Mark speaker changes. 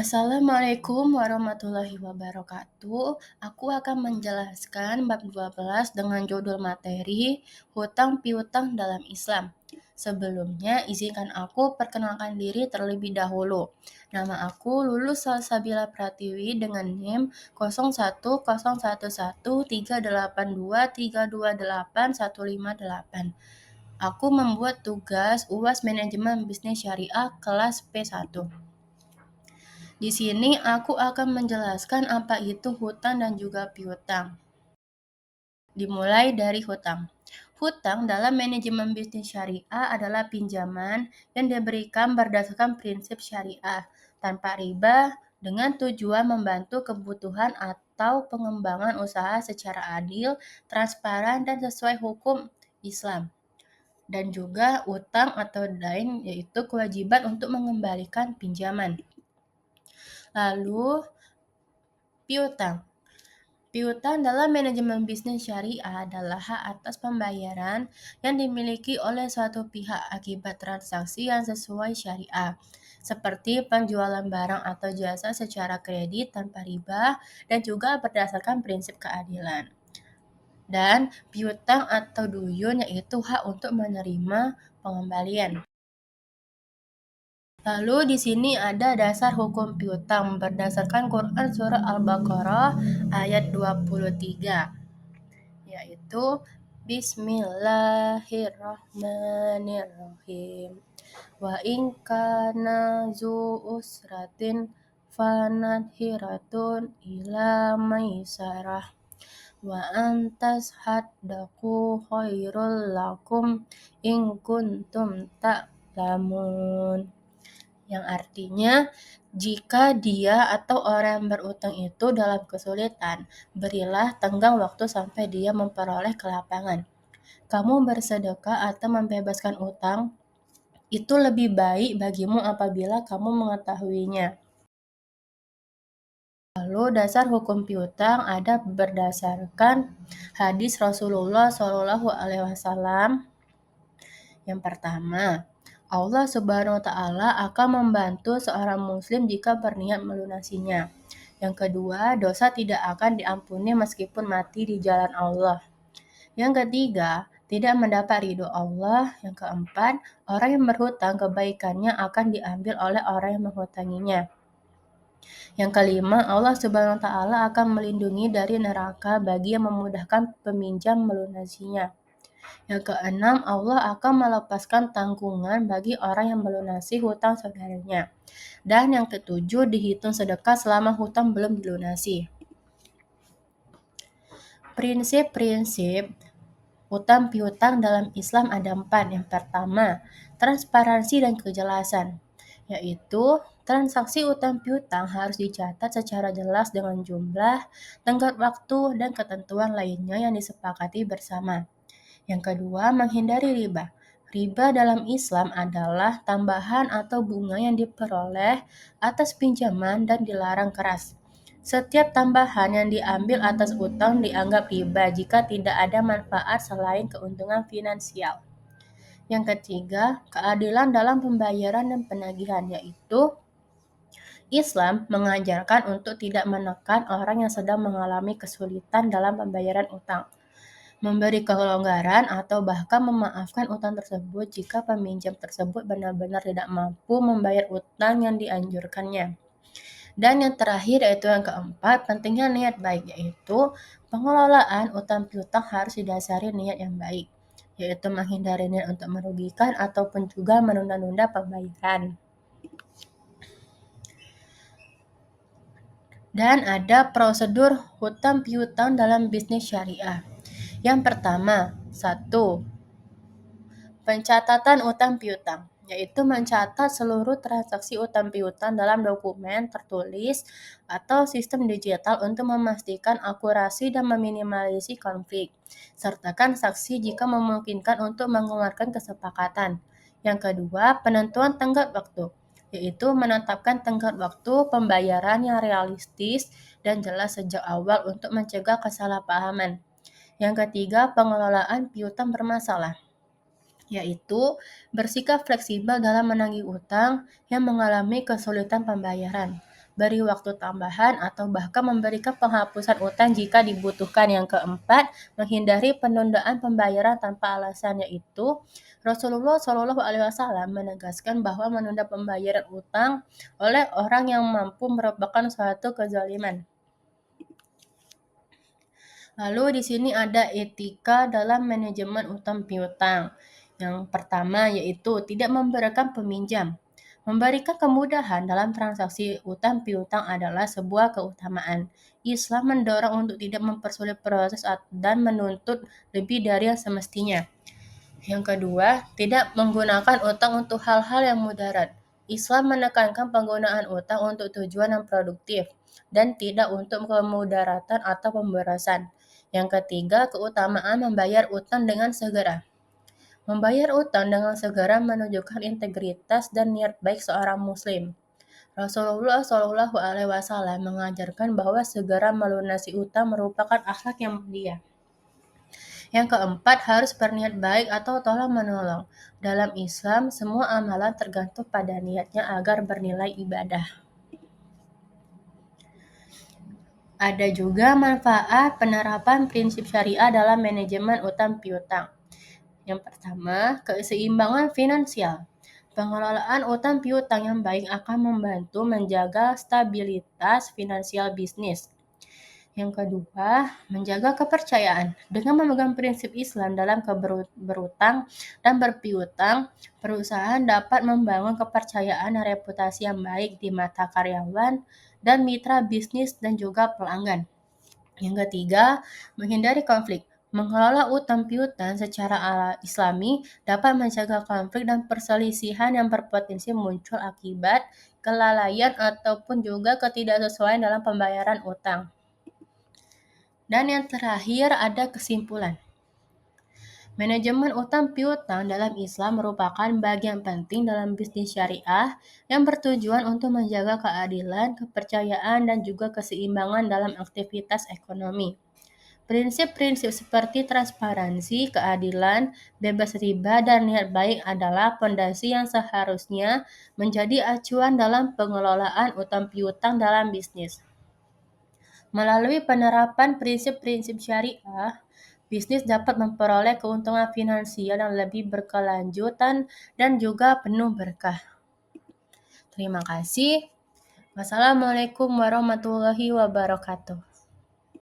Speaker 1: Assalamualaikum warahmatullahi wabarakatuh. Aku akan menjelaskan bab 12 dengan judul materi Hutang Piutang dalam Islam. Sebelumnya, izinkan aku perkenalkan diri terlebih dahulu. Nama aku Lulus Salsabila Pratiwi dengan NIM 0111382328 Aku membuat tugas UAS Manajemen Bisnis Syariah kelas P1. Di sini aku akan menjelaskan apa itu hutang dan juga piutang. Dimulai dari hutang. Hutang dalam manajemen bisnis syariah adalah pinjaman yang diberikan berdasarkan prinsip syariah tanpa riba dengan tujuan membantu kebutuhan atau pengembangan usaha secara adil, transparan, dan sesuai hukum Islam. Dan juga utang atau dain yaitu kewajiban untuk mengembalikan pinjaman. Lalu piutang. Piutang dalam manajemen bisnis syariah adalah hak atas pembayaran yang dimiliki oleh suatu pihak akibat transaksi yang sesuai syariah, seperti penjualan barang atau jasa secara kredit tanpa riba dan juga berdasarkan prinsip keadilan. Dan piutang atau duyun yaitu hak untuk menerima pengembalian. Lalu di sini ada dasar hukum piutang berdasarkan Quran Surah Al-Baqarah ayat 23, yaitu Bismillahirrahmanirrahim. Wa in kana zu usratin fanadhiratun ila maisarah wa antas haddaku khairul lakum in kuntum ta'lamun. Yang artinya, jika dia atau orang yang berutang itu dalam kesulitan, berilah tenggang waktu sampai dia memperoleh kelapangan. Kamu bersedekah atau membebaskan utang, itu lebih baik bagimu apabila kamu mengetahuinya. Lalu dasar hukum piutang ada berdasarkan hadis Rasulullah SAW. Yang pertama, Allah Subhanahu wa Ta'ala akan membantu seorang Muslim jika berniat melunasinya. Yang kedua, dosa tidak akan diampuni meskipun mati di jalan Allah. Yang ketiga, tidak mendapat ridho Allah. Yang keempat, orang yang berhutang kebaikannya akan diambil oleh orang yang menghutanginya. Yang kelima, Allah Subhanahu wa Ta'ala akan melindungi dari neraka bagi yang memudahkan peminjam melunasinya. Yang keenam, Allah akan melepaskan tanggungan bagi orang yang melunasi hutang saudaranya. Dan yang ketujuh, dihitung sedekah selama hutang belum dilunasi. Prinsip-prinsip hutang piutang dalam Islam ada 4. Yang pertama, transparansi dan kejelasan, yaitu transaksi utang piutang harus dicatat secara jelas dengan jumlah, tenggat waktu, dan ketentuan lainnya yang disepakati bersama. Yang kedua, menghindari riba. Riba dalam Islam adalah tambahan atau bunga yang diperoleh atas pinjaman dan dilarang keras. Setiap tambahan yang diambil atas utang dianggap riba jika tidak ada manfaat selain keuntungan finansial. Yang ketiga, keadilan dalam pembayaran dan penagihan, yaitu Islam mengajarkan untuk tidak menekan orang yang sedang mengalami kesulitan dalam pembayaran utang, memberi kelonggaran atau bahkan memaafkan utang tersebut jika peminjam tersebut benar-benar tidak mampu membayar utang yang dianjurkannya. Dan yang terakhir yaitu yang keempat, pentingnya niat baik, yaitu pengelolaan utang piutang harus didasari niat yang baik, yaitu menghindari niat untuk merugikan ataupun juga menunda-nunda pembayaran. Dan ada prosedur hutang piutang dalam bisnis syariah. Yang pertama, 1. Pencatatan utang piutang, yaitu mencatat seluruh transaksi utang piutang dalam dokumen tertulis atau sistem digital untuk memastikan akurasi dan meminimalisasi konflik. Sertakan saksi jika memungkinkan untuk mengeluarkan kesepakatan. Yang kedua, penentuan tenggat waktu, yaitu menetapkan tenggat waktu pembayaran yang realistis dan jelas sejak awal untuk mencegah kesalahpahaman. Yang ketiga, pengelolaan piutang bermasalah, yaitu bersikap fleksibel dalam menagih utang yang mengalami kesulitan pembayaran. beri waktu tambahan, atau bahkan memberikan penghapusan utang jika dibutuhkan. Yang keempat, menghindari penundaan pembayaran tanpa alasan, yaitu Rasulullah Shallallahu Alaihi Wasallam menegaskan bahwa menunda pembayaran utang oleh orang yang mampu merupakan suatu kezaliman. Lalu di sini ada etika dalam manajemen utang piutang. Yang pertama yaitu tidak memberikan peminjam. Memberikan kemudahan dalam transaksi utang piutang adalah sebuah keutamaan. Islam mendorong untuk tidak mempersulit proses dan menuntut lebih dari yang semestinya. Yang kedua, tidak menggunakan utang untuk hal-hal yang mudarat. Islam menekankan penggunaan utang untuk tujuan yang produktif dan tidak untuk kemudaratan atau pemborosan. Yang ketiga, keutamaan membayar utang dengan segera. Membayar utang dengan segera menunjukkan integritas dan niat baik seorang muslim. Rasulullah Shallallahu Alaihi Wasallam mengajarkan bahwa segera melunasi utang merupakan akhlak yang mulia. Yang keempat, harus berniat baik atau tolong-menolong. Dalam Islam, semua amalan tergantung pada niatnya agar bernilai ibadah. Ada juga manfaat penerapan prinsip syariah dalam manajemen utang piutang. Yang pertama, keseimbangan finansial. Pengelolaan utang piutang yang baik akan membantu menjaga stabilitas finansial bisnis. Yang kedua, menjaga kepercayaan. Dengan memegang prinsip Islam dalam berutang dan berpiutang, perusahaan dapat membangun kepercayaan dan reputasi yang baik di mata karyawan dan mitra bisnis dan juga pelanggan. Yang ketiga, menghindari konflik. Mengelola utang piutang secara Islami dapat mencegah konflik dan perselisihan yang berpotensi muncul akibat kelalaian ataupun juga ketidaksesuaian dalam pembayaran utang. Dan yang terakhir ada kesimpulan. Manajemen utang piutang dalam Islam merupakan bagian penting dalam bisnis syariah yang bertujuan untuk menjaga keadilan, kepercayaan, dan juga keseimbangan dalam aktivitas ekonomi. Prinsip-prinsip seperti transparansi, keadilan, bebas riba, dan niat baik adalah fondasi yang seharusnya menjadi acuan dalam pengelolaan utang piutang dalam bisnis. Melalui penerapan prinsip-prinsip syariah, bisnis dapat memperoleh keuntungan finansial yang lebih berkelanjutan dan juga penuh berkah. Terima kasih. Wassalamualaikum warahmatullahi wabarakatuh.